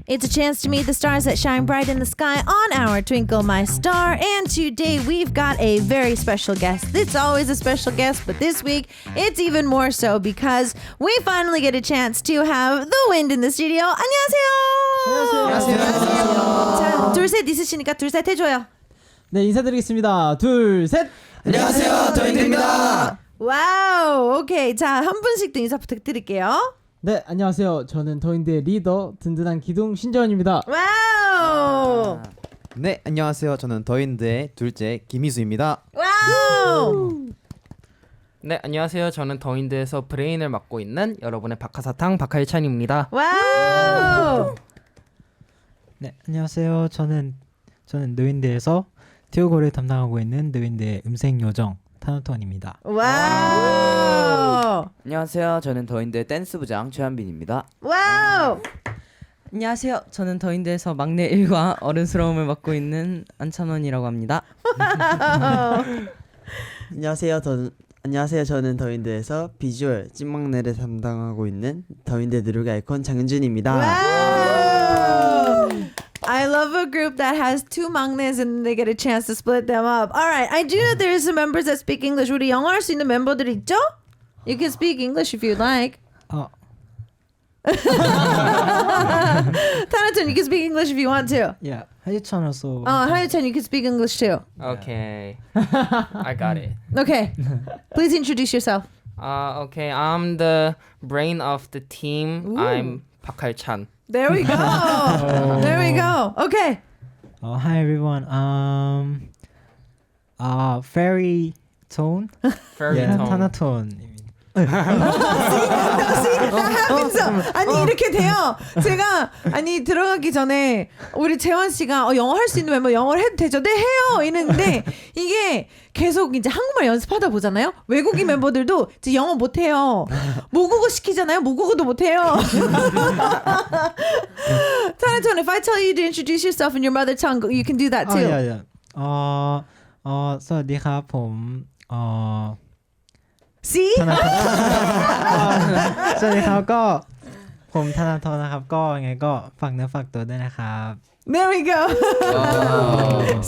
It's a chance to meet the stars that shine bright in the sky on our Twinkle My Star. And today we've got a very special guest. It's always a special guest, but this week it's even more so because we finally get a chance to have the wind in the studio. 안녕하세요. 안녕하세요. 자, 둘셋 있으시니까 둘셋 해줘요. 네, 인사드리겠습니다. 둘, 셋. 안녕하세요, 더윈드입니다. 와우. 오케이. 자, 한 분씩 또 인사 부탁드릴게요. 네, 안녕하세요. 저는 더윈드의 리더 든든한 기둥 신재원입니다. 와우. 네, 안녕하세요. 저는 더윈드의 둘째 김희수입니다. 와우. 네, 안녕하세요. 저는 더윈드에서 브레인을 맡고 있는 여러분의 박하사탕 박하일찬입니다. 와우. 네, 안녕하세요. 저는 뉴윈드에서 튜고를 담당하고 있는 뉴윈드의 음색 요정 타노톤입니다. 와우. 안녕하세요. 저는 더윈드의 댄스 부장 최한빈입니다. 와우. 안녕하세요. 저는 더윈드에서 막내 일과 어른스러움을 맡고 있는 안찬원이라고 합니다. 안녕하세요. 저는 더윈드에서 비주얼 찐막내를 담당하고 있는 더윈드 누르기 아이콘 장윤준입니다. Wow. I love a group that has two 막내s and they get a chance to split them up. All right, I do know there's some members that speak English. 우리 영어 할 수 있는 멤버들 있죠? You can speak English if you'd like. Tanaton, you can speak English if you want to. Yeah, 하유찬 also. 하유찬, you can speak English too. Okay. I got it. Okay. Please introduce yourself. Okay, I'm the brain of the team. Ooh. I'm 박하일찬. There we go. There we go. Okay. Hi everyone. Fairy tone. Fairy tone. 타나톤. That happens. 아니 이렇게 돼요. 제가 들어가기 전에 우리 재원 씨가 영어 할 수 있는 멤버 영어를 해도 되죠? 네 해요. 이랬는데 이게 계속 이제 한국말 연습하다 보잖아요. 외국인 멤버들도 이제 영어 못 해요. 모국어 시키잖아요. 모국어도 못 해요. Tanaton, if I tell you to introduce yourself in your mother tongue, you can do that too. Yeah. สวัสดีครับผม See? สวัสดีครับก็ผมธนาธรนะครับก็ยังไงก็ฝากเนื้อฝากตัวด้วยนะครับ There we go.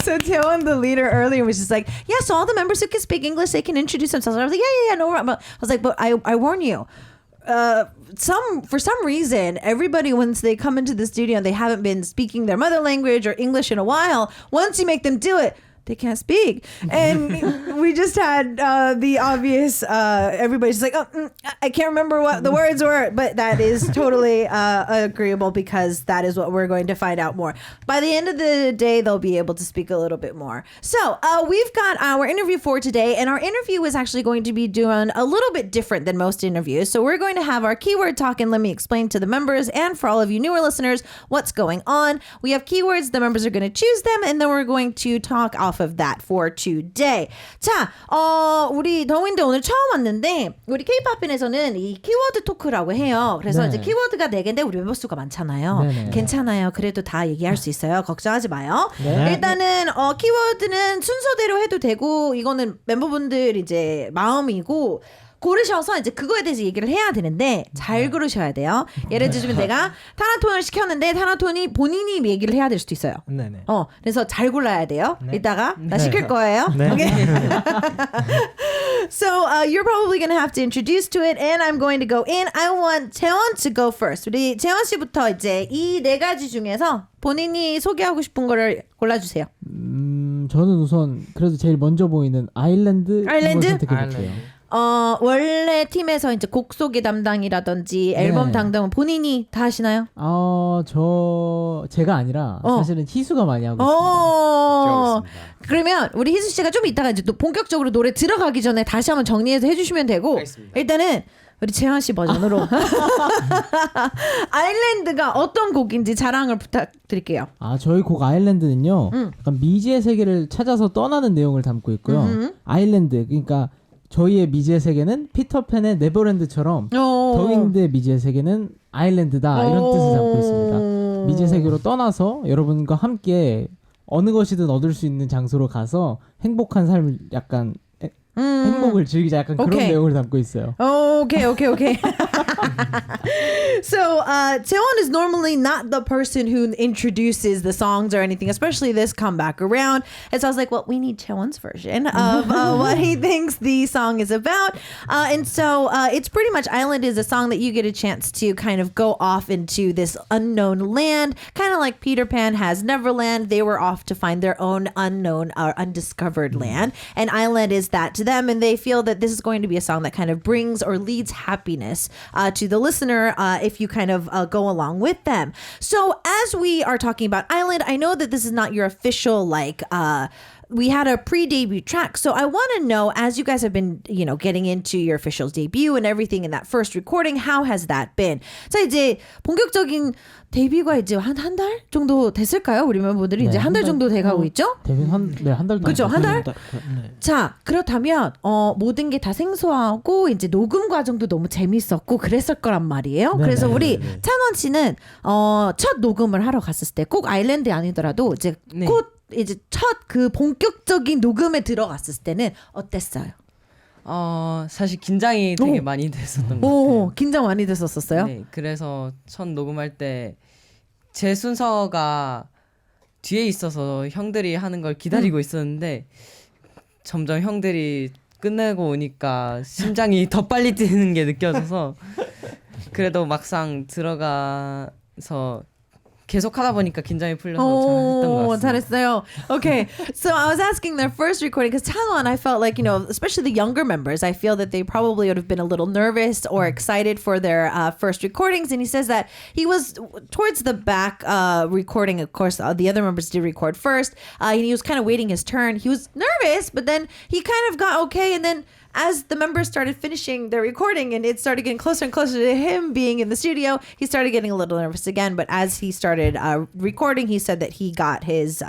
So Taewon, the leader earlier, was just like, yeah, so all the members who can speak English, they can introduce themselves. I was like, yeah, no problem. I was like, but I warn you, for some reason, everybody, once they come into the studio and they haven't been speaking their mother language or English in a while, once you make them do it, they can't speak. And we just had the obvious, everybody's just like, I can't remember what the words were, but that is totally agreeable because that is what we're going to find out more. By the end of the day, they'll be able to speak a little bit more. So we've got our interview for today, and our interview is actually going to be doing a little bit different than most interviews. So we're going to have our keyword talk, and let me explain to the members and for all of you newer listeners what's going on. We have keywords, the members are going to choose them, and then we're going to talk off of that for today. 자, 우리 더윈드 오늘 처음 왔는데 우리 K-POPPIN'에서는 이 키워드 토크라고 해요. 그래서 이제 키워드가 4개인데 우리 멤버 수가 많잖아요. 네네. 괜찮아요. 그래도 다 얘기할 수 있어요. 걱정하지 마요. 네. 일단은 키워드는 순서대로 해도 되고 이거는 member분들 이제 마음이고 고르셔서 이제 그거에 대해서 얘기를 해야 되는데 잘 고르셔야 돼요. 예를 들면 내가 타나톤을 시켰는데 타나톤이 본인이 얘기를 해야 될 수도 있어요. 네네. 그래서 잘 골라야 돼요. 네. 이따가 나 시킬 거예요. 네. Okay. So you're probably going to have to introduce to it, and I'm going to go in. I want 재원 to go first. 우리 재원 씨부터 이제 이 4가지 중에서 본인이 소개하고 싶은 거를 골라주세요. 저는 우선 그래도 제일 먼저 보이는 아일랜드? 선택해볼게요. 원래 팀에서 이제 곡 소개 담당이라든지 앨범 담당은 본인이 다 하시나요? 제가 아니라 사실은 희수가 많이 하고 있습니다. 그러면 우리 희수 씨가 좀 이따가 이제 또 본격적으로 노래 들어가기 전에 다시 한번 정리해서 해주시면 되고 알겠습니다. 일단은 우리 재환 씨 버전으로 아일랜드가 어떤 곡인지 자랑을 부탁드릴게요. 저희 곡 아일랜드는요. 약간 미지의 세계를 찾아서 떠나는 내용을 담고 있고요. 아일랜드, 그러니까 저희의 미지의 세계는 피터팬의 네버랜드처럼 더윈드의 미지의 세계는 아일랜드다 이런 뜻을 담고 있습니다. 미지의 세계로 떠나서 여러분과 함께 어느 것이든 얻을 수 있는 장소로 가서 행복한 삶을 약간 행복을 즐기자 약간 그런 내용을 담고 있어요. 오케이. So Taewon is normally not the person who introduces the songs or anything, especially this come back around. And so I was like, well, we need Taewon's version of what he thinks the song is about. And so it's pretty much Island is a song that you get a chance to kind of go off into this unknown land, kind of like Peter Pan has Neverland. They were off to find their own unknown or undiscovered land. And Island is that to them. And they feel that this is going to be a song that kind of brings or leads happiness to the listener if you kind of go along with them. So as we are talking about Island, I know that this is not your official we had a pre-debut track. So I want to know, as you guys have been, getting into your official debut and everything in that first recording, how has that been? 자, 이제 본격적인 데뷔가 이제 한 달 정도 됐을까요? 우리 멤버들이 이제 한 달 정도 돼가고 있죠? 데뷔 한 달도 그죠? 한 달? 네. 자, 그렇다면 모든 게 다 생소하고 이제 녹음 과정도 너무 재밌었고 그랬을 거란 말이에요. 네, 그래서 네, 우리 네. 찬원 씨는 첫 녹음을 하러 갔을 때 꼭 아일랜드 아니더라도 이제 네. 곧 이제 첫 그 본격적인 녹음에 들어갔을 때는 어땠어요? 사실 긴장이 되게 많이 됐었던 것 같아요. 오, 긴장 많이 됐었어요? 네, 그래서 첫 녹음할 때 제 순서가 뒤에 있어서 형들이 하는 걸 기다리고 있었는데 점점 형들이 끝내고 오니까 심장이 더 빨리 뛰는 게 느껴져서 그래도 막상 들어가서 계속 하다 보니까 긴장이 풀려서 잘했던 것 같습니다. 잘했어요. Okay, so I was asking their first recording because Chanwon, I felt like, especially the younger members, I feel that they probably would have been a little nervous or excited for their first recordings. And he says that he was towards the back recording. Of course, the other members did record first. And he was kind of waiting his turn. He was nervous, but then he kind of got okay. And then as the members started finishing their recording and it started getting closer and closer to him being in the studio, he started getting a little nervous again. But as he started recording, he said that he got his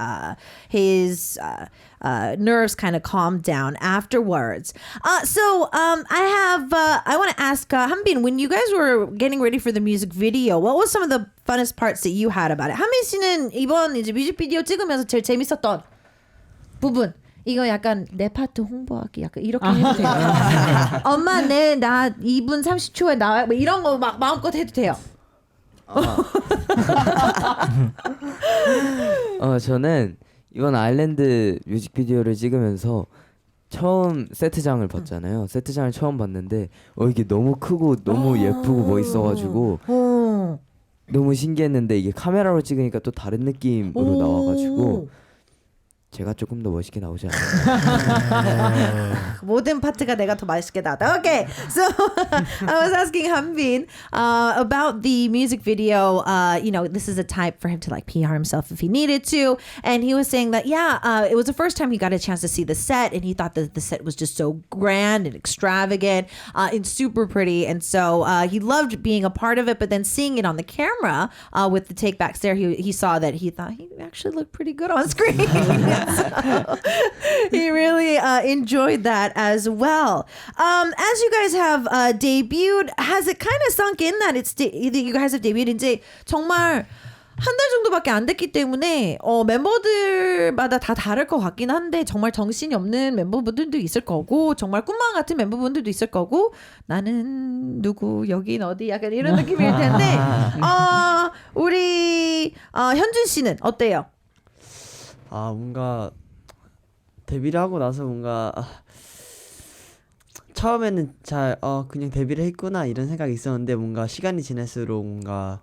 nerves kind of calmed down afterwards. I want to ask Hanbin, when you guys were getting ready for the music video, what was some of the funnest parts that you had about it? 한빈 씨는 이번 이제 뮤직비디오 찍으면서 제일 재밌었던 부분. 이거 약간 내 파트 홍보하기 약간 이렇게 해도 돼요. 엄마 나 2분 30초에 나와 뭐 이런 거 막 마음껏 해도 돼요. 저는 이번 아일랜드 뮤직비디오를 찍으면서 처음 세트장을 봤잖아요. 세트장을 처음 봤는데 이게 너무 크고 너무 예쁘고 멋있어가지고 너무 신기했는데 이게 카메라로 찍으니까 또 다른 느낌으로 나와가지고 제가 조금 더 멋있게 나오지 않나요? 모든 파트가 내가 더 맛있게 나왔다. Okay, so I was asking Hanbin about the music video. This is a type for him to like PR himself if he needed to, and he was saying that it was the first time he got a chance to see the set, and he thought that the set was just so grand and extravagant and super pretty, and so he loved being a part of it. But then seeing it on the camera with the takebacks there, he saw that he thought he actually looked pretty good on screen. So he really enjoyed that as well. As you guys have debuted, has it kind of sunk in that you guys have debuted 이제 정말 한 달 정도밖에 안 됐기 때문에 멤버들마다 다 다를 것 같긴 한데 정말 정신이 없는 멤버분들도 있을 거고 정말 꿈만 같은 멤버분들도 있을 거고 나는 누구 여긴 어디 약간 이런 느낌일 텐데 우리 현준 씨는 어때요? 뭔가 데뷔를 하고 나서 뭔가 처음에는 잘 그냥 데뷔를 했구나 이런 생각이 있었는데 뭔가 시간이 지날수록 뭔가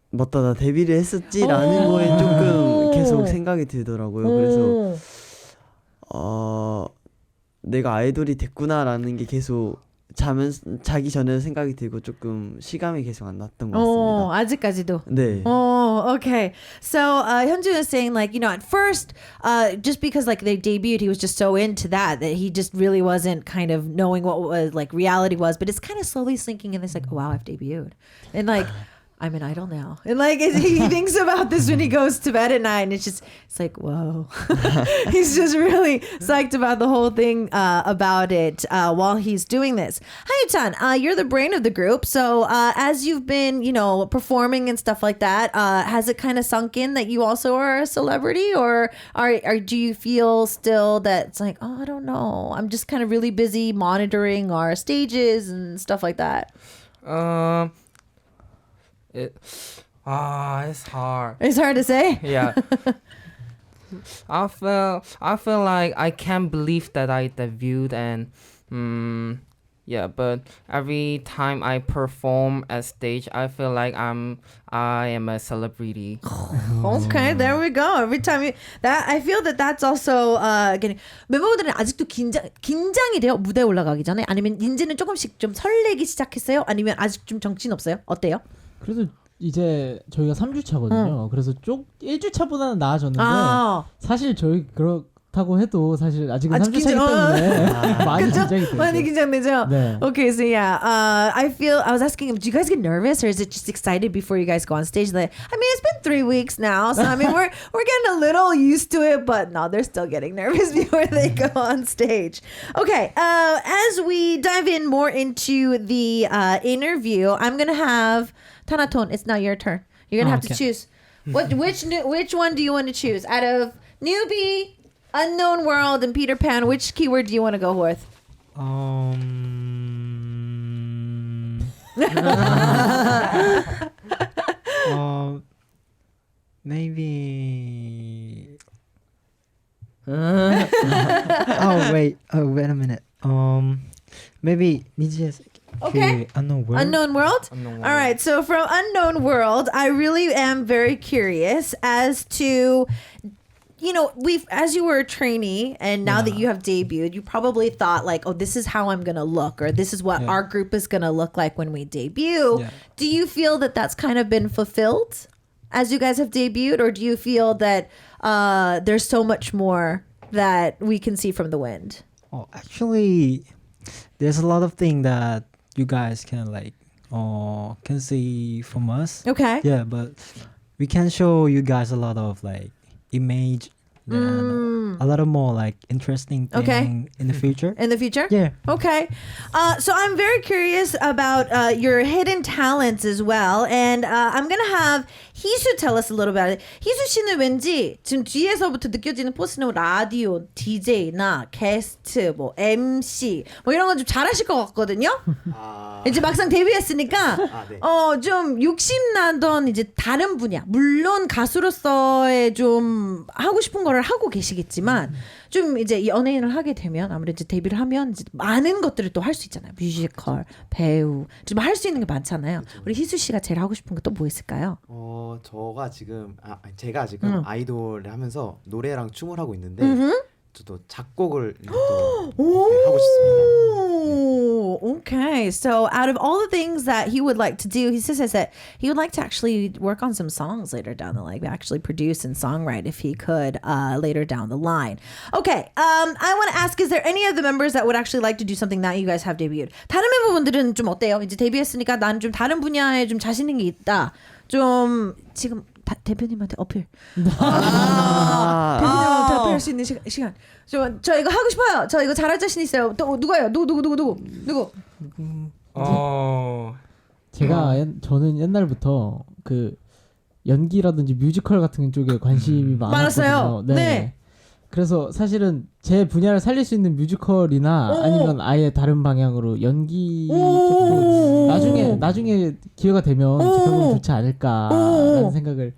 맞다 나 데뷔를 했었지라는 거에 조금 계속 생각이 들더라고요. 그래서 내가 아이돌이 됐구나라는 게 계속 자기 전에 생각이 들고 조금 시감이 계속 안 났던 것 같습니다. 아직까지도. 네. Okay. So Hyunjun is saying like, at first, just because like they debuted, he was just so into that he just really wasn't kind of knowing what was like reality was, but it's kind of slowly sinking in. It's like, wow, I've debuted, and like. I'm an idol now. And like he thinks about this when he goes to bed at night and it's like, whoa. He's just really psyched about the whole thing about it while he's doing this. Hayu-chan, you're the brain of the group. So as you've been, performing and stuff like that, has it kind of sunk in that you also are a celebrity or do you feel still that it's like, I don't know. I'm just kind of really busy monitoring our stages and stuff like that. It's hard. It's hard to say. Yeah. I feel like I can't believe that I debuted and yeah, but every time I perform at stage, I feel like I am a celebrity. Okay, there we go. Every time I feel that's also getting 멤버들은 아직도 긴장이 돼요. 무대 올라가기 전에 아니면 이제는 조금씩 좀 설레기 시작했어요. 아니면 아직 좀 정신 없어요? 어때요? 그래도 이제 저희가 3주 차거든요. 그래서 1주 차보다는 나아졌는데 사실 저희 그렇다고 해도 사실 아직은 3주 차이기 때문에 많이 긴장이 돼요. 많이 긴장되죠? 네. Okay, so yeah, I was asking him, do you guys get nervous or is it just excited before you guys go on stage? Like, I mean, it's been 3 weeks now, so I mean, we're getting a little used to it, but no, they're still getting nervous before they go on stage. Okay, as we dive in more into the interview, I'm gonna have Tanaton. It's now your turn. You're gonna have to choose. Which one do you want to choose out of Newbie, Unknown World, and Peter Pan? Which keyword do you want to go with? Maybe. Oh wait a minute. Maybe BGS. Okay. Unknown World. Unknown World? Unknown World. All right. So from Unknown World, I really am very curious as to, you know, as you were a trainee and now that you have debuted, you probably thought like, oh, this is how I'm going to look, or this is what our group is going to look like when we debut. Yeah. Do you feel that that's kind of been fulfilled as you guys have debuted, or do you feel that there's so much more that we can see from the wind? Oh, actually, there's a lot of things that you guys can can see from us. Okay. Yeah, but we can show you guys a lot of image and a lot of more interesting thing in the future. In the future? Yeah. Okay. So I'm very curious about your hidden talents as well. And I'm going to have 희수 tell us a little about it. 희수 씨는 왠지 지금 뒤에서부터 느껴지는 포스는 라디오, DJ나 게스트, 뭐 MC 뭐 이런 거 좀 잘하실 것 같거든요. 이제 막상 데뷔했으니까 네. 좀 욕심나던 이제 다른 분야, 물론 가수로서의 좀 하고 싶은 거를 하고 계시겠지만 좀 이제 연예인을 하게 되면 아무래도 이제 데뷔를 하면 이제 많은 것들을 또 할 수 있잖아요. 뮤지컬, 배우, 좀 할 수 있는 게 많잖아요. 그렇죠. 우리 희수 씨가 제일 하고 싶은 거 또 뭐 있을까요? 제가 지금 아이돌을 하면서 노래랑 춤을 하고 있는데 저도 작곡을 또 하고 싶습니다. Okay, so out of all the things that he would like to do, he says that he would like to actually work on some songs later down the line, actually produce and songwrite if he could later down the line. Okay, I want to ask, is there any of the members that would actually like to do something that you guys have debuted? 다른 멤버분들은 좀 어때요? 이제 데뷔했으니까 난 좀 다른 분야에 좀 자신 있는 게 있다. 좀 지금 대표님한테 어필. 대표님한테 어필할 수 있는 시간. 저 이거 하고 싶어요. 저 이거 잘할 자신 있어요. 또 누구예요? 누구? 저는 옛날부터 그 연기라든지 뮤지컬 같은 쪽에 관심이 많았어요. 네. 그래서 사실은 제 분야를 살릴 수 있는 뮤지컬이나 아니면 아예 다른 방향으로 연기 쪽도 나중에 기회가 되면 해보면 좋지 않을까라는 생각을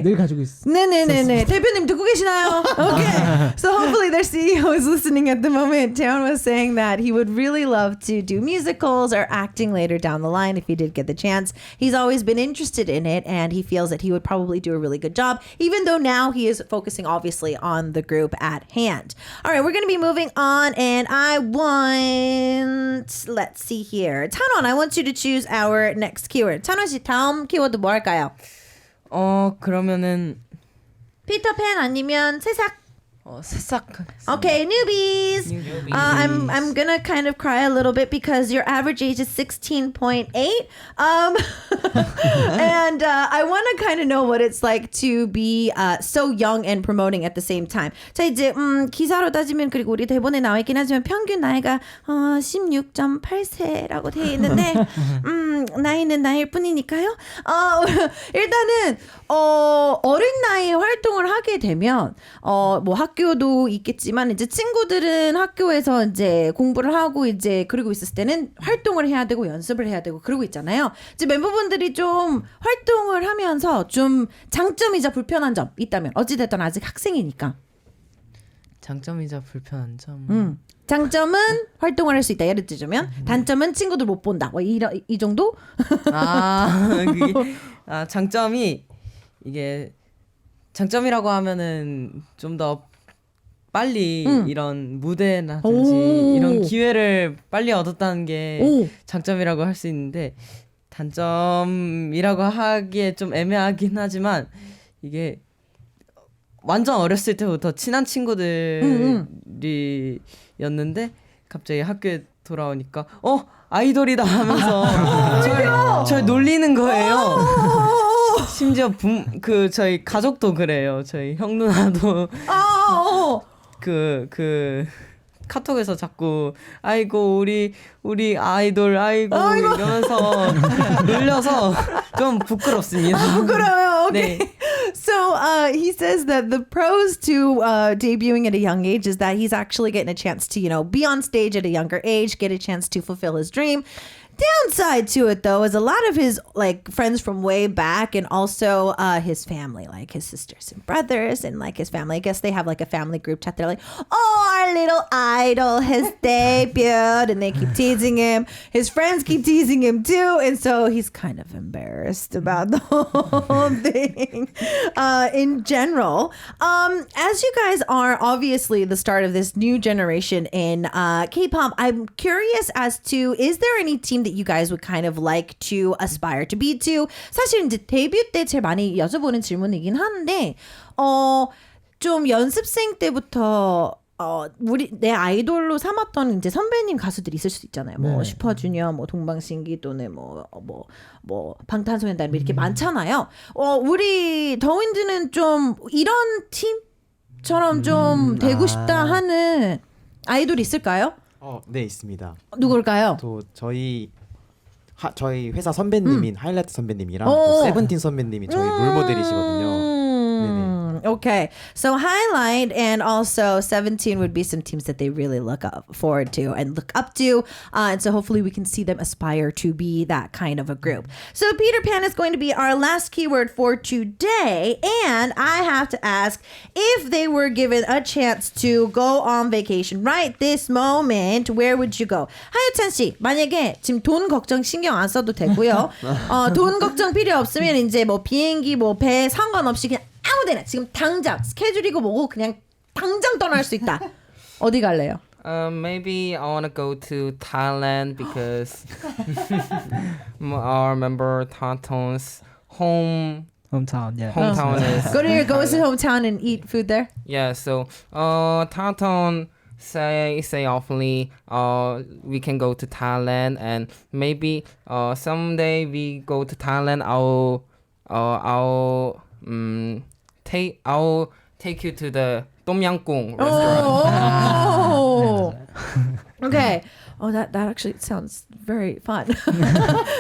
늘 가지고 있어요. 네네네네. 대표님 듣고 계시나요? Okay. So hopefully their CEO is listening at the moment. Taeyeon was saying that he would really love to do musicals or acting later down the line if he did get the chance. He's always been interested in it, and he feels that he would probably do a really good job, even though now he is focusing obviously on the group at hand. All right, we're going to be moving on, and let's see here. Tanon, I want you to choose our next keyword. Tanon 씨, 다음 키워드 뭐 할까요? 그러면은 피터팬 아니면 새싹? 새싹. Okay, newbies. I'm gonna kind of cry a little bit because your average age is 16.8. And I want to kind of know what it's like to be so young and promoting at the same time. 자 이제 기사로 따지면 그리고 우리 대본에 나와 있긴 하지만 평균 나이가 16.8세라고 돼 있는데 나이는 나이일 뿐이니까요. 일단은 어린 나이에 활동을 하게 되면 뭐 학교도 있겠지만 이제 친구들은 학교에서 이제 공부를 하고 이제 그러고 있었을 때는 활동을 해야 되고 연습을 해야 되고 그러고 있잖아요. 이제 멤버분들이 좀 활동을 하면서 좀 장점이자 불편한 점 있다면 어찌됐든 아직 학생이니까. 장점이자 불편한 점. 장점은 활동을 할 수 있다. 예를 들자면 단점은 친구들 못 본다. 뭐 이 정도? 장점이 이게 장점이라고 하면은 좀 더 빨리 이런 무대라든지 이런 기회를 빨리 얻었다는 게 장점이라고 할 수 있는데 단점이라고 하기에 좀 애매하긴 하지만 이게 완전 어렸을 때부터 친한 친구들이었는데 갑자기 학교에 돌아오니까 아이돌이다 하면서 절 놀리는 거예요. 심지어 저희 가족도 그래요. 저희 형 누나도 그 카톡에서 자꾸 아이고 우리 아이돌 아이고 이러면서 놀려서 좀 부끄럽습니다. 부끄러워요. Okay. 네. So he says that the pros to debuting at a young age is that he's actually getting a chance to, be on stage at a younger age, get a chance to fulfill his dream. Downside to it though is a lot of his like friends from way back and also his family, like his sisters and brothers and like his family. I guess they have like a family group chat. They're like, our little idol has debuted, and they keep teasing him. His friends keep teasing him too, and so he's kind of embarrassed about the whole thing in general. As you guys are obviously the start of this new generation in K-pop, I'm curious as to, is there any team that you guys would kind of like to aspire to be to? 사실 이제 데뷔 때 제일 많이 여쭤보는 질문이긴 한데 좀 연습생 때부터 우리 내 아이돌로 삼았던 이제 선배님 가수들이 있을 수 있잖아요. 뭐 슈퍼주니어, 뭐 동방신기 또는 뭐 방탄소년단 이렇게 많잖아요. 우리 더윈드는 좀 이런 팀처럼 좀 되고 싶다 하는 아이돌 있을까요? 네, 있습니다. 누굴까요? 또 저희 회사 선배님인 하이라이트 선배님이랑 또 세븐틴 선배님이 저희 롤모델이시거든요. 네네. Okay, so Highlight and also 17 would be some teams that they really look forward to and look up to, and so hopefully we can see them aspire to be that kind of a group. So Peter Pan is going to be our last keyword for today, and I have to ask, if they were given a chance to go on vacation right this moment, where would you go? 하유찬 씨, 만약에 지금 돈 걱정 신경 안 써도 되고요. 돈 걱정 필요 없으면 이제 뭐 비행기, 뭐 배 상관없이 그냥 아무데나 지금 당장 스케줄이고 뭐고 그냥 당장 떠날 수 있다. 어디 갈래요? Maybe I want to go to Thailand because I remember Taton's hometown. Yeah. hometown is Go to his hometown and eat food there. yeah. So Taton say oftenly we can go to Thailand, and maybe someday we go to Thailand. I'll take you to the Tom Yum Goong restaurant. Okay. Oh, that actually sounds very fun.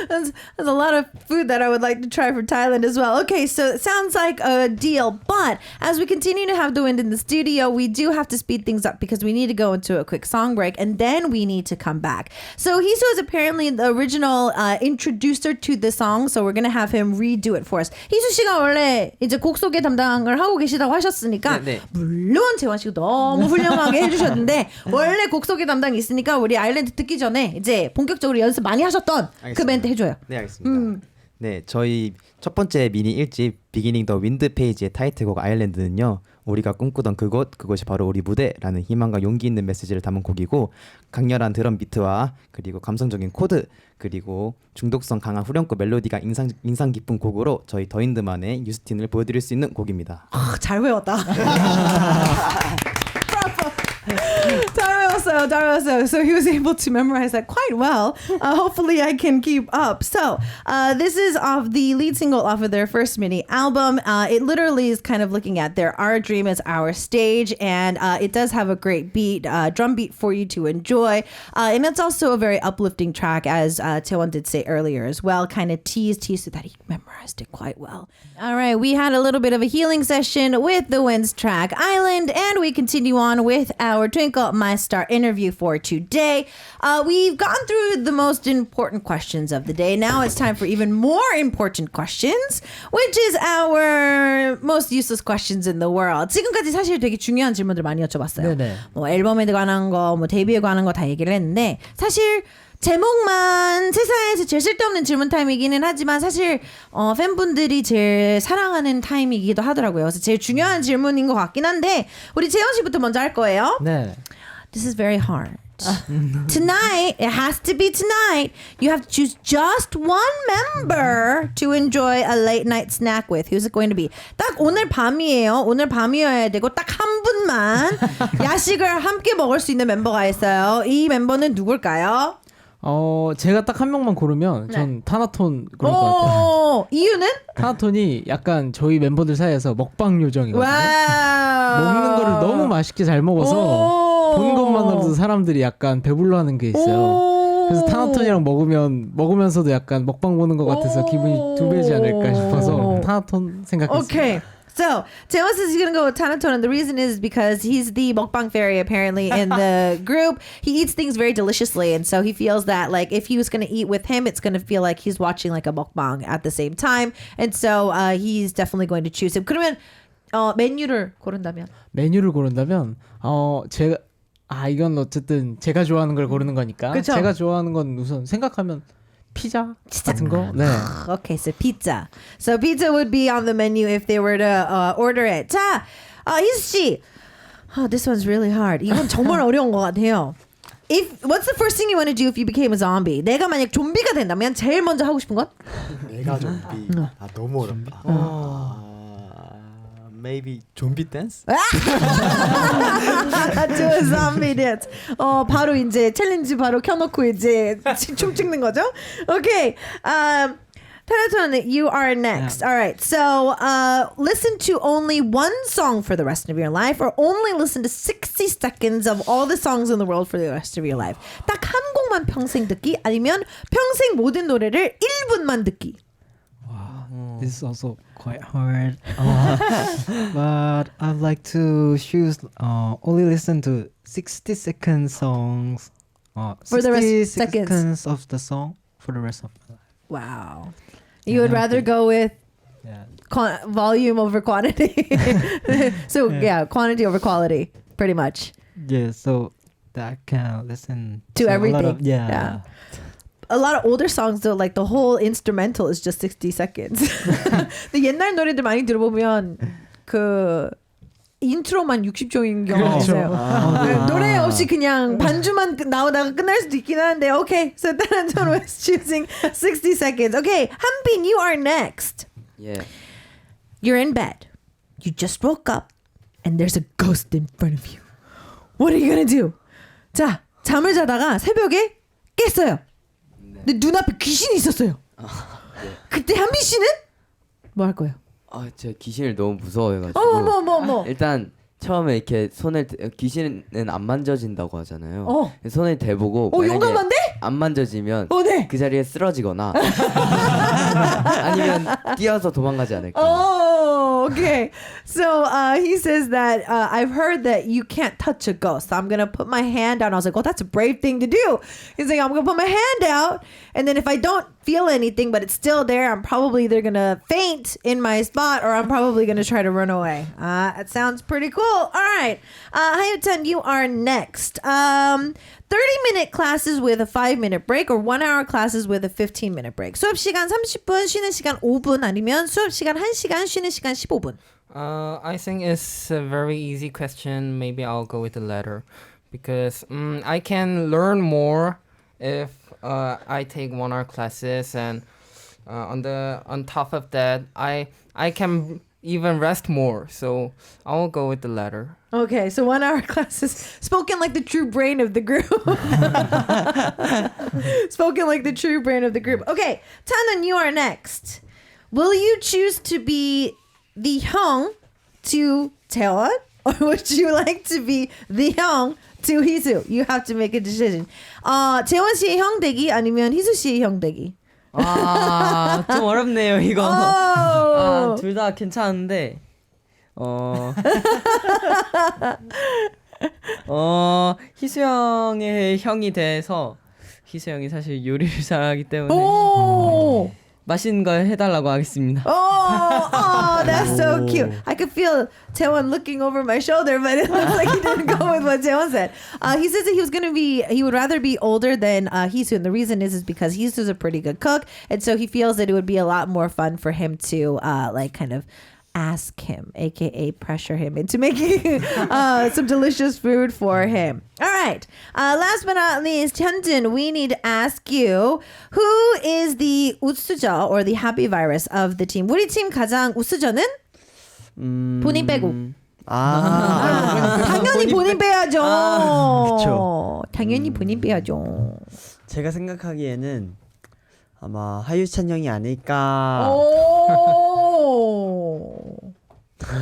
There's a lot of food that I would like to try from Thailand as well. Okay, so it sounds like a deal. But as we continue to have the wind in the studio, we do have to speed things up because we need to go into a quick song break and then we need to come back. So Hiso is apparently the original introducer to the song, so we're going to have him redo it for us. 희수 씨가 원래 이제 곡 소개 담당을 하고 계시다고 하셨으니까 물론 재원 씨가 너무 훌륭하게 해주셨는데 원래 곡 소개 담당이 있으니까 우리 아일랜드 듣기 전에 이제 본격적으로 연습 많이 하셨던 그 멘트 해줘요. 네, 알겠습니다. 네, 저희 첫 번째 미니 1집 비기닝 더 윈드 페이지의 타이틀곡 아일랜드는요, 우리가 꿈꾸던 그곳이 바로 우리 무대라는 희망과 용기 있는 메시지를 담은 곡이고, 강렬한 드럼 비트와 그리고 감성적인 코드 그리고 중독성 강한 후렴구 멜로디가 인상 깊은 곡으로 저희 더윈드만의 뉴스틴을 보여드릴 수 있는 곡입니다. 잘 외웠다. 잘 배웠어요. So he was able to memorize that quite well. Hopefully I can keep up. So this is off the lead single off of their first mini album. It literally is kind of looking at their Our Dream is Our Stage, and it does have a great beat, drum beat for you to enjoy. And it's also a very uplifting track, as Taewon did say earlier as well, kind of teased so that he memorized it quite well. All right, we had a little bit of a healing session with the Wind's track Island, and we continue on with our Twinkle My Star interview for today. We've gone through the most important questions of the day. Now it's time for even more important questions, which is our most useless questions in the world. 지금까지 사실 되게 중요한 질문들 많이 여쭤봤어요. 네네. 뭐 앨범에 관한 거, 뭐 데뷔에 관한 거 다 얘기를 했는데 사실 제목만 세상에서 제일 쓸데없는 질문 타임이기는 하지만 사실 팬분들이 제일 사랑하는 타임이기도 하더라고요. 그래서 제일 중요한 질문인 것 같긴 한데 우리 재현 씨부터 먼저 할 거예요. 네. This is very hard. Tonight, it has to be tonight. You have to choose just one member to enjoy a late night snack with. Who's it going to be? 딱 오늘 밤이에요. 오늘 밤이어야 되고 딱 한 분만 야식을 함께 먹을 수 있는 멤버가 있어요. 이 멤버는 누굴까요? 제가 딱 한 명만 고르면 전 타나톤 고를 것 같아요. 이유는? 타나톤이 약간 저희 멤버들 사이에서 먹방 요정이거든요. 와우. 먹는 거를 너무 맛있게 잘 먹어서 본 것만으로도 사람들이 약간 배불러하는 게 있어요. 그래서 타나톤이랑 먹으면서도 약간 먹방 보는 것 같아서 기분이 두 배지 않을까 싶어서 타나톤 생각했어요. Okay. So, Taewon says he's going to go with Tanaton, and the reason is because he's the mukbang fairy apparently in the group. He eats things very deliciously, and so he feels that like if he was going to eat with him, it's going to feel like he's watching like a mukbang at the same time. And so he's definitely going to choose him. 그러면 메뉴를 고른다면? 메뉴를 고른다면 제가 이건 어쨌든 제가 좋아하는 걸 고르는 거니까 그쵸? 제가 좋아하는 건 우선 생각하면 피자 같은 거. 네. Okay, so pizza. So pizza would be on the menu if they were to order it. 자, 희수 씨. This one's really hard. 이건 정말 어려운 것 같아요. What's the first thing you want to do if you became a zombie? 내가 만약 좀비가 된다면 제일 먼저 하고 싶은 건? 내가 좀비. 너무 어렵다. Maybe 좀비 댄스? Do a zombie dance. 바로 이제 챌린지 바로 켜놓고 이제 춤 찍는 거죠? Okay. Tanaton, you are next. All right. So listen to only one song for the rest of your life, or only listen to 60 seconds of all the songs in the world for the rest of your life. 딱 한 곡만 평생 듣기, 아니면 평생 모든 노래를 1분만 듣기. This is also quite hard. But I'd like to choose only listen to 60 second songs. For the rest 60 seconds. seconds of the song for the rest of my life. Wow. You would rather go with volume over quantity. So yeah, quantity over quality, pretty much. Yeah, so that I can listen To a everything. lot of, A lot of older songs though, like the whole instrumental is just 60 seconds. 근데 옛날 노래들 많이 들어보면 그 인트로만 60초인 경우가 있어요. 노래 없이 그냥 반주만 나오다가 끝날 수도 있긴 한데. Okay, so Tanaton was choosing 60 seconds. Okay, Hanbin, you are next. Yeah. You're in bed. You just woke up and there's a ghost in front of you. What are you gonna do? 자, 잠을 자다가 새벽에 깼어요. 근데 눈앞에 귀신이 있었어요. 그때 한빈 씨는 뭐 할 거예요? 제가 귀신을 너무 무서워해가지고. 어머. 일단 처음에 이렇게 귀신은 안 만져진다고 하잖아요. 손을 대보고 만약에 용감한데? 안 만져지면 네. 그 자리에 쓰러지거나 아니면 뛰어서 도망가지 않을까. Okay. So he says that I've heard that you can't touch a ghost. So I'm going to put my hand out. I was like, that's a brave thing to do. He's like, I'm going to put my hand out. And then if I don't feel anything, but it's still there, I'm probably either going to faint in my spot or I'm probably going to try to run away. That sounds pretty cool. All right. Hayutan, you are next. 30-minute classes with a 5-minute break or 1-hour classes with a 15-minute break. 수업 시간 30분, 쉬는 시간 5분 아니면 수업 시간 1시간, 쉬는 시간 15분. I think it's a very easy question. Maybe I'll go with the latter because I can learn more if I take 1-hour classes, and on top of that, I can even rest more. So I will go with the latter. Okay, so 1 hour classes spoken like the true brain of the group. Spoken like the true brain of the group. Okay, Tanan, you are next. Will you choose to be the 형 to Taewon, or would you like to be the 형 to Hisu? You have to make a decision. 재원 씨의 형 되기 아니면 희수 씨의 형 되기? 좀 어렵네요 이거. 둘 다 괜찮은데 희수 형의 형이 돼서 희수 형이 사실 요리를 잘하기 때문에 맛있는 걸 해달라고 하겠습니다. Oh, that's so cute. I could feel Taewon looking over my shoulder, but it looks like he didn't go with what Taewon said. He says that he would rather be older than Hisu, and the reason is because Hisu's a pretty good cook, and so he feels that it would be a lot more fun for him to like kind of ask him, aka pressure him into making some delicious food for him. All right. Last but not least, Hyunjin, we need to ask you, who is the 우수저 or the happy virus of the team? 우리 팀 가장 우수저는? 본인 빼고. 당연히 본인 빼야죠. 그쵸. 당연히 본인 빼야죠. 제가 생각하기에는 아마 하유찬 형이 아닐까.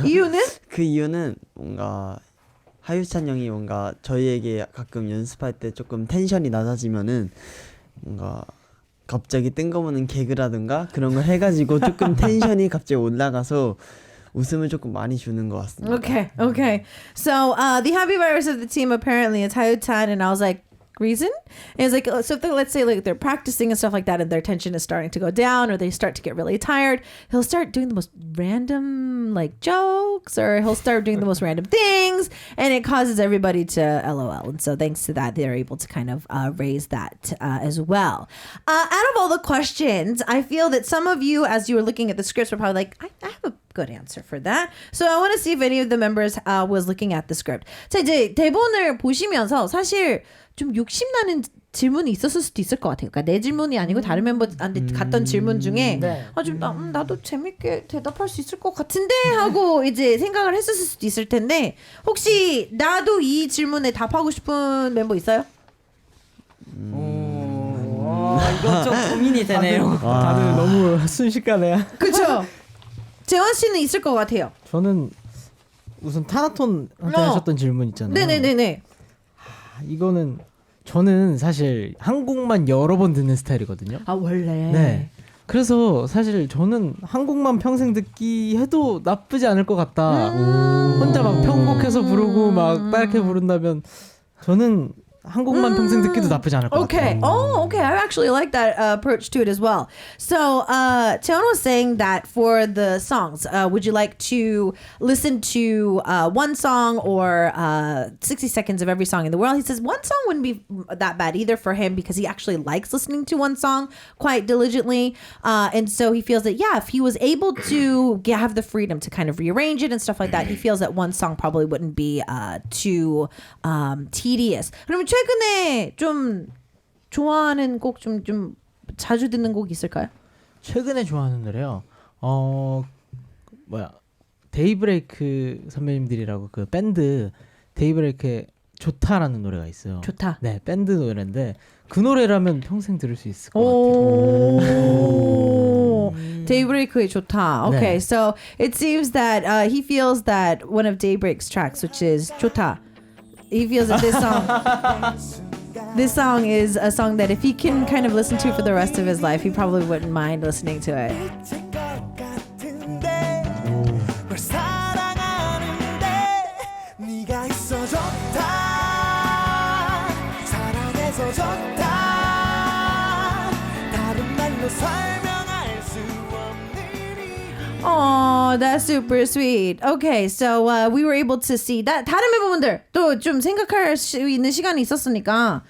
이유는? 그 이유는 뭔가 하유찬 형이 뭔가 저희에게 가끔 연습할 때 조금 텐션이 낮아지면은 뭔가 갑자기 뜬금없는 개그라든가 그런 걸 해가지고 조금 텐션이 갑자기 올라가서 웃음을 조금 많이 주는 것 같습니다. Okay. So the happy virus of the team apparently is Hayu-chan, and I was like, reason? And it's like, so if let's say like they're practicing and stuff like that and their tension is starting to go down or they start to get really tired, he'll start doing the most random like jokes, or he'll start doing the most random things, and it causes everybody to LOL. And so thanks to that, they're able to kind of raise that as well. Out of all the questions, I feel that some of you, as you were looking at the scripts, were probably like, I have a good answer for that. So I want to see if any of the members was looking at the script. 자, 이제 대본을 보시면서 사실 좀 욕심나는 질문이 있었을 수도 있을 것 같아요. 그러니까 내 질문이 아니고 다른 멤버한테 갔던 질문 중에 좀 나도 재밌게 대답할 수 있을 것 같은데 하고 이제 생각을 했었을 수도 있을 텐데, 혹시 나도 이 질문에 답하고 싶은 멤버 있어요? 이거 좀 고민이 되네요. 다들 너무 순식간에. 그렇죠. 재원 씨는 있을 것 같아요. 저는 우선 타나톤한테 하셨던 질문 있잖아요. 네네네네. 이거는 저는 사실 한국만 여러 번 듣는 스타일이거든요. 아 원래. 네. 그래서 사실 저는 한국만 평생 듣기 해도 나쁘지 않을 것 같다. 혼자 막 편곡해서 부르고 막 빨갛게 부른다면 저는 한국만 평생 듣기도 나쁘지 않을 것 같아요. Okay. I actually like that approach to it as well. So, Cheon was saying that for the songs, would you like to listen to one song or 60 seconds of every song in the world? He says one song wouldn't be that bad either for him because he actually likes listening to one song quite diligently. And so he feels that, yeah, if he was able to have the freedom to kind of rearrange it and stuff like that, he feels that one song probably wouldn't be too tedious. 그러면 최근에 좀 좋아하는 곡, 좀 자주 듣는 곡 있을까요? 최근에 좋아하는 노래요. 데이브레이크 선배님들이라고 그 밴드 데이브레이크의 좋다라는 노래가 있어요. 좋다. 네, 밴드 노래인데 그 노래라면 평생 들을 수 있을 것 같아요. Daybreak의 좋다. Okay, 네. so it seems that he feels that one of Daybreak's tracks, which is 좋다, he feels that this song is a song that if he can kind of listen to for the rest of his life, he probably wouldn't mind listening to it. Oh, that's super sweet. Okay, so we were able to see that. 다른 멤버분들 또 좀 생각할 수 있는 시간이 있었으니까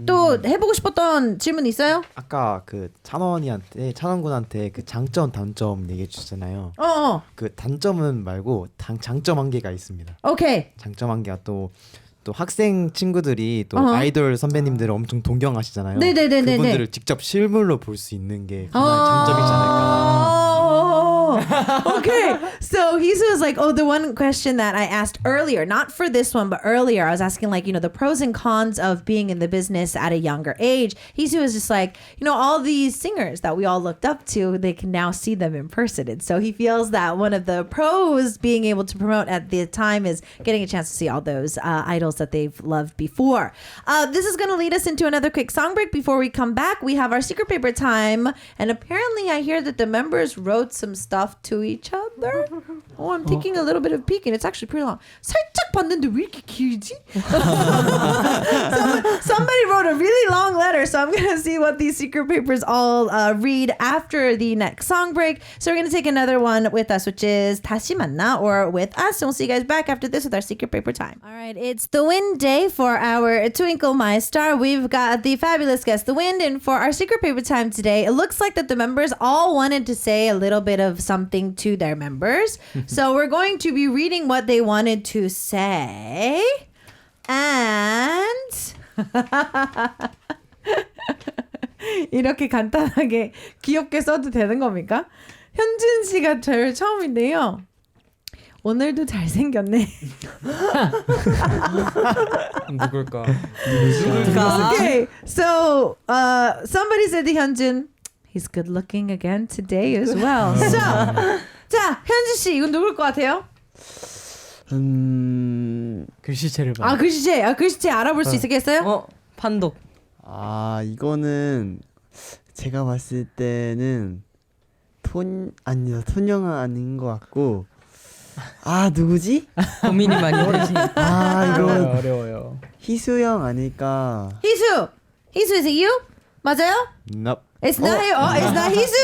또 해보고 싶었던 질문 있어요? 아까 그 찬원군한테 그 장점 단점 얘기해 주셨잖아요. 그 단점은 말고 장점 한 개가 있습니다. 오케이. 장점 한 개가 또 학생 친구들이 또 아이돌 선배님들을 엄청 동경하시잖아요. 네네네네. 그분들을 직접 실물로 볼 수 있는 게 하나의 장점이지 않을까. Okay, so Hisu is like, oh, the one question that I asked earlier, not for this one, but earlier, I was asking like, the pros and cons of being in the business at a younger age. Hisu is just like, all these singers that we all looked up to, they can now see them in person. And so he feels that one of the pros being able to promote at the time is getting a chance to see all those idols that they've loved before. This is going to lead us into another quick song break. Before we come back, we have our secret paper time. And apparently I hear that the members wrote some stuff to each other. Oh, I'm taking a little bit of peek and it's actually pretty long. 살짝 봤는데 왜 이렇게 길지? Somebody wrote a really long letter, so I'm going to see what these secret papers all read after the next song break. So we're going to take another one with us, which is 다시 만나, or with us. And we'll see you guys back after this with our secret paper time. All right, it's the Wind day for our Twinkle My Star. We've got the fabulous guest, the Wind, and for our secret paper time today, it looks like that the members all wanted to say a little bit of something to their members. So we're going to be reading what they wanted to say. And 이렇게 간단하게 귀엽게 써도 되는 겁니까? 현진 씨가 제일 처음인데요. 오늘도 잘생겼네. 누굴까? Okay, so somebody said to Hyunjin, he's good looking again today as well. So, 자, 현진 씨 이건 누굴 것 같아요? 글씨체를 봐. 글씨체 알아볼 수 있겠어요? 판독. 이거는 제가 봤을 때는 톤영은 아닌 것 같고. 누구지? 고민이 많이 되지. 이거 어려워요. 희수 형 아닐까. 희수, is it you? 맞아요? Nope. It's not you. It's not 희수.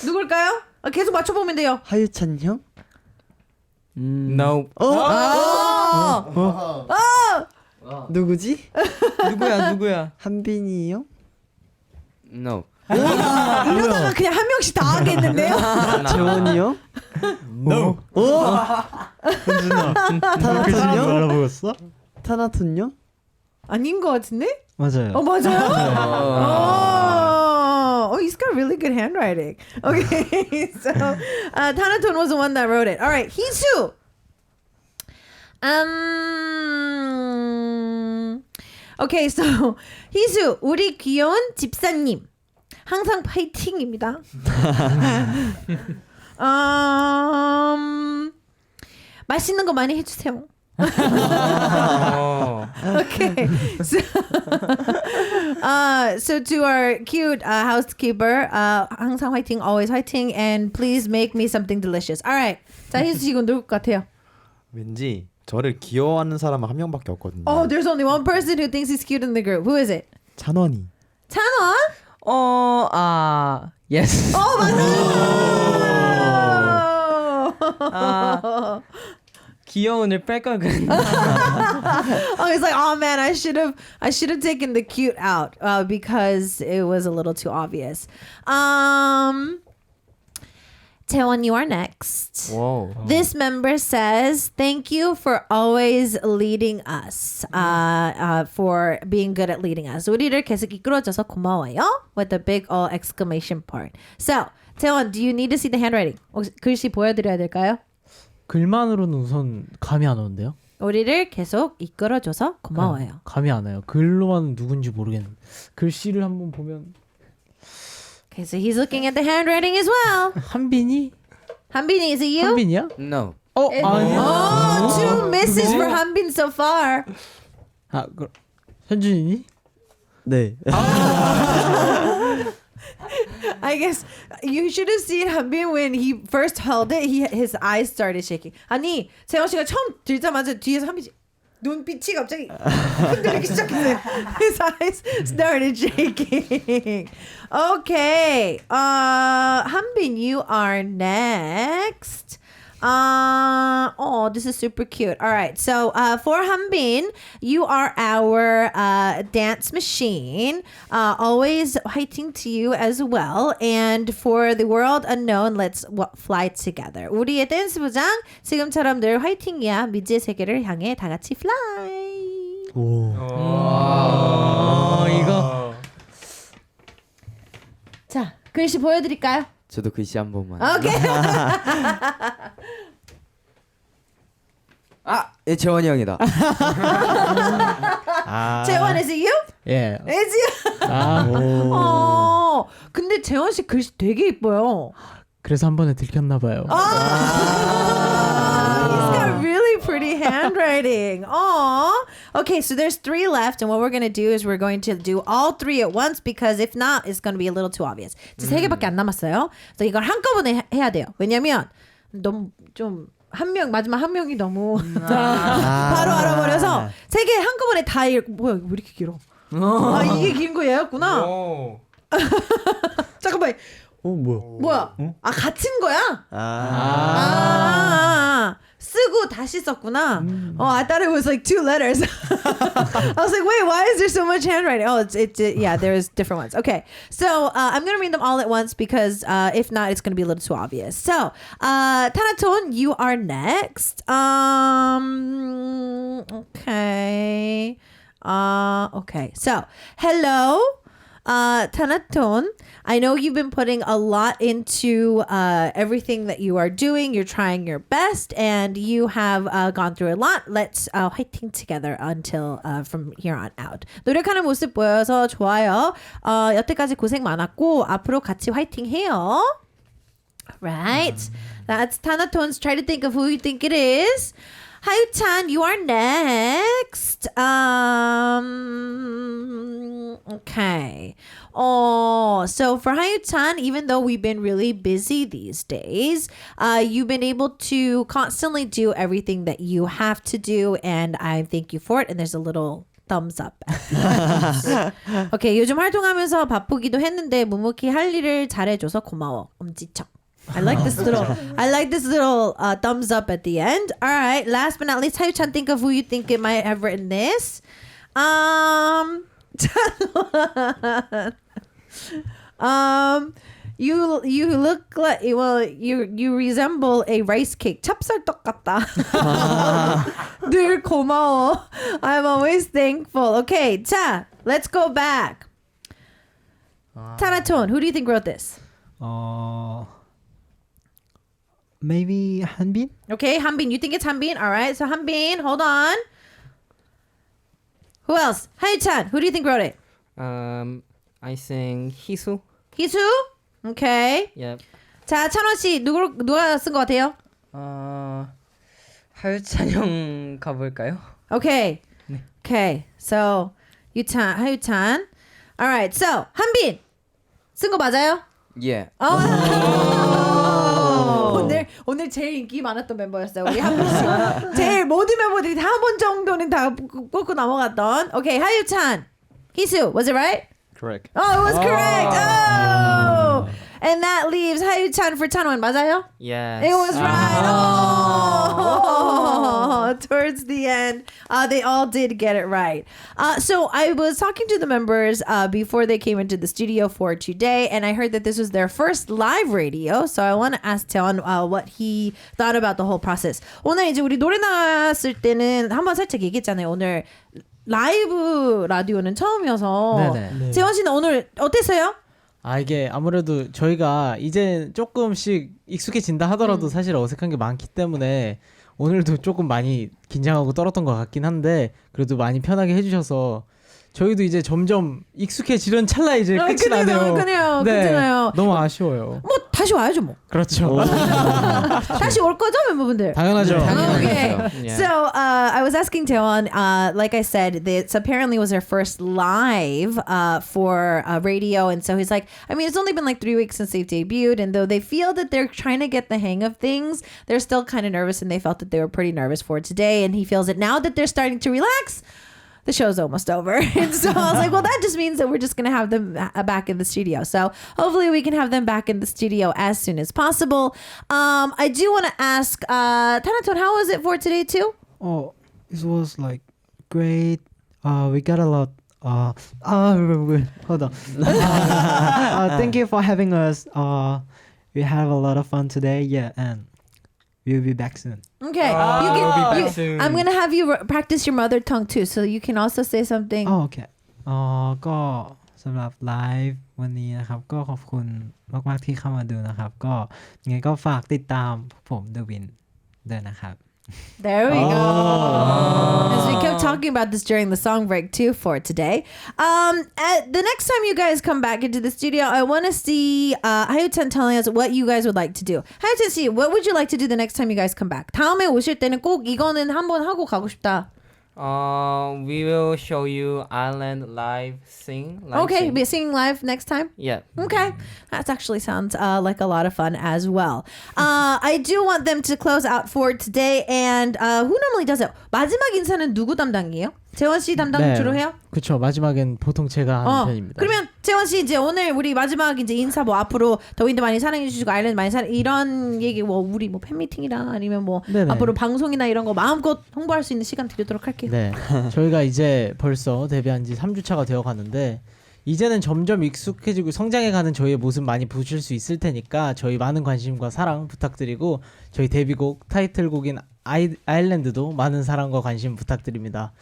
누굴까요? 계속 맞춰보면 돼요. 하유찬 형? No. 누구지? 누구야? 한빈이 형? No. 이러다가 그냥 한 명씩 다 하겠는데요? 재원이 형? No. 현준아, 타나톤 형? 알아보였어? 타나톤 형? 아닌 것 같은데? 맞아요. 맞아요? He's got really good handwriting. Okay, so Tanaton was the one that wrote it. All right, Hisu. Okay, so 희수, 우리 귀여운 집사님. 항상 파이팅입니다. 맛있는 거 많이 해주세요. Okay, so to our cute housekeeper, 항상 화이팅, always 화이팅, and please make me something delicious. All right, 자 희수 씨 이건 누굴 것 같아요? 왠지 저를 귀여워하는 사람은 한 명밖에 없거든요. Oh, there's only one person who thinks he's cute in the group. Who is it? 찬원이. 찬원? Yes. 맞아. 귀여운을 뺄 걸 그랬나? He's like, oh man, I should have taken the cute out because it was a little too obvious. Taewon, you are next. Whoa. This member says, thank you for always leading us, for being good at leading us. 우리를 계속 이끌어줘서 고마워요. With a big exclamation point. So, Taewon, do you need to see the handwriting? 혹시 글씨 보여드려야 될까요? 글만으로는 우선 감이 안 오는데요. 우리를 계속 이끌어줘서 고마워요. 감이 안 와요. 글로만 누군지 모르겠는데 글씨를 한번 보면. Okay, so he's looking at the handwriting as well. 한빈이? 한빈이, is it you? 한빈이야? No. 아니야. Two misses for 한빈 so far. 그럼 현준이니? 네. I guess you should have seen 한빈 when he first held it. His eyes started shaking. 아니, 재원 씨가 처음 들자마자 뒤에서 한빈 눈빛이 갑자기 흔들리기 시작했어요. His eyes started shaking. Okay. 한빈, you are next. This is super cute. All right. So, for Hanbin, you are our dance machine. Always 화이팅 to you as well. And for the world unknown, let's fly together. 우리의 댄스 부장 지금처럼 늘 화이팅이야. 미지의 세계를 향해 다 같이 fly. 이거 자, 글씨 보여드릴까요? 저도 글씨 한 번만. Okay. 예, 재원이 형이다. 재원, is it you? 예. It's you. 근데 재원 씨 글씨 되게 이뻐요. 그래서 한 번에 들켰나 봐요. He's got really pretty handwriting. Aww. Okay, so there's 3 left, and what we're going to do is we're going to do all 3 at once because if not, it's going to be a little too obvious. 이제 3개밖에 안 남았어요. 그래서 이걸 한꺼번에 해야 돼요. 왜냐면 너무 좀 마지막 한 명이 너무 바로 알아버려서 3개 한꺼번에 다 뭐야, 왜 이렇게 길어? 이게 긴 거 얘였구나. 잠깐만. 뭐야? 갇힌 거야? 쓰고 다시 썼구나. I thought it was like 2 letters. I was like, wait, why is there so much handwriting? Oh, yeah, there's different ones. Okay, so I'm gonna read them all at once because if not, it's gonna be a little too obvious. So, Tanaton, you are next. Okay. Okay. So, hello. Tanaton, I know you've been putting a lot into everything that you are doing. You're trying your best, and you have gone through a lot. Let's 화이팅 together until from here on out. 노력하는 모습 보여서 좋아요. 여태까지 고생 많았고 앞으로 같이 화이팅해요. Right. That's Tanaton's. Try to think of who you think it is. Hayu-chan, you are next. Okay. So for Hayu-chan, even though we've been really busy these days, you've been able to constantly do everything that you have to do, and I thank you for it. And there's a little thumbs up. Okay, 요즘 활동하면서 바쁘기도 했는데 묵묵히 할 일을 잘해줘서 고마워. 엄지척. I like this little thumbs up at the end. All right, last but not least, Hayu-chan, think of who you think it might have written this. You look like, well, you resemble a rice cake. 찹쌀떡 같다. 늘 고마워. I'm always thankful. Okay, 자, let's go back. Tanaton, who do you think wrote this? Maybe Hanbin? Okay, Hanbin. You think it's Hanbin? All right, so Hanbin, hold on. Who else? Hayu-chan, who do you think wrote it? I think Hisu. Hisu? Okay. Yep. 자, 찬원 씨, 누가 쓴 것 같아요? 하유찬 형 가볼까요? Okay. 네. Okay. So, 하유찬. All right. So, 한빈. 쓴 거 맞아요? 예. 오늘 제일 인기 많았던 멤버였어요. 우리 한빈 씨. 제일 모든 멤버들이 다 한 번 정도는 다 꽂고 넘어갔던. Okay, 하유찬. Hisu, was it right? Correct. Oh, it was correct. Oh. And that leaves 하유찬 for 찬원. 맞아요? Yes. It was right. Oh, towards the end, they all did get it right. So I was talking to the members before they came into the studio for today, and I heard that this was their first live radio. So I want to ask Taeon what he thought about the whole process. 오늘 이제 우리 노래 나왔을 때는 한번 살짝 얘기했잖아요. 오늘 라이브 라디오는 처음이어서. 네네. 재원 씨는 오늘 어땠어요? 이게 아무래도 저희가 이제 조금씩 익숙해진다 하더라도 사실 어색한 게 많기 때문에 오늘도 조금 많이 긴장하고 떨었던 것 같긴 한데 그래도 많이 편하게 해주셔서 저희도 이제 점점 익숙해지는 찰나에 이제 끝이 나네요. 그래요. 네, 끝이나요. 너무 아쉬워요. 뭐 다시 와야죠 뭐. 그렇죠. 다시 올 거죠 멤버분들? 당연하죠. Okay. Yeah. So I was asking Taeon, like I said, this apparently was their first live for radio, and so he's like, I mean, it's only been like 3 weeks since they've debuted, and though they feel that they're trying to get the hang of things, they're still kind of nervous, and they felt that they were pretty nervous for today, and he feels that now that they're starting to relax, the show's almost over. And so I was like, well, that just means that we're just going to have them back in the studio. So hopefully we can have them back in the studio as soon as possible. I do want to ask, Tanaton, how was it for today too? Oh, it was like great. We got a lot. Hold on. Thank you for having us. We have a lot of fun today. Yeah, and we'll be back soon. Okay. we'll be back soon. I'm going to have you practice your mother tongue too, so you can also say something. Oh, okay. ก็ สำหรับไลฟ์วันนี้นะครับก็ขอบคุณมากๆที่เข้ามาดูนะครับก็ยังไงก็ฝากติดตามผม The Win ด้วยนะครับ There we go. As we kept talking about this during the song break too for today. The next time you guys come back into the studio, I want to see 하유찬 telling us what you guys would like to do. 하유찬 씨, what would you like to do the next time you guys come back? 다음에 오실 때는 꼭 이거는 한번 하고 가고 싶다. We will show you Island live sing. Okay, be singing live next time? Yeah. Okay. That actually sounds like a lot of fun as well. I do want them to close out for today. And who normally does it? 마지막 인사는 누구 담당이에요? 재원 씨 담당 주로 해요? 그렇죠. 마지막엔 보통 제가 하는 편입니다. 그러면 재원 씨 이제 오늘 우리 마지막 이제 인사 뭐 앞으로 더윈드 많이 사랑해 주시고 아일랜드 많이 사랑 이런 얘기 뭐 우리 뭐 팬미팅이나 아니면 뭐 네네. 앞으로 방송이나 이런 거 마음껏 홍보할 수 있는 시간 드리도록 할게요. 네. 저희가 이제 벌써 데뷔한 지 3주차가 되어 가는데 이제는 점점 익숙해지고 성장해가는 저희의 모습 많이 보실 수 있을 테니까 저희 많은 관심과 사랑 부탁드리고 저희 데뷔곡 타이틀곡인 아일랜드도 많은 사랑과 관심 부탁드립니다.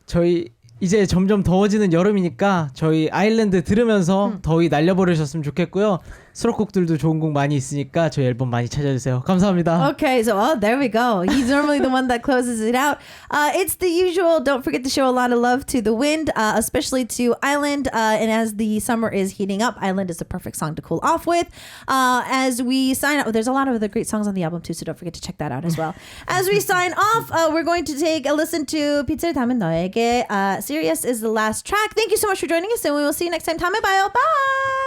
저희 이제 점점 더워지는 여름이니까 저희 아일랜드 들으면서 더위 날려버리셨으면 좋겠고요. 수록곡들도 좋은 곡 많이 있으니까 저희 앨범 많이 찾아주세요. 감사합니다. Okay, so there we go. He's normally the one that closes it out. It's the usual. Don't forget to show a lot of love to the wind, especially to Island. And as the summer is heating up, Island is the perfect song to cool off with. As we sign up, there's a lot of other great songs on the album too, so don't forget to check that out as well. As we sign off, we're going to take a listen to 빛을 담은 너에게. Serious is the last track. Thank you so much for joining us, and we will see you next time. 다음에 봐요. Bye.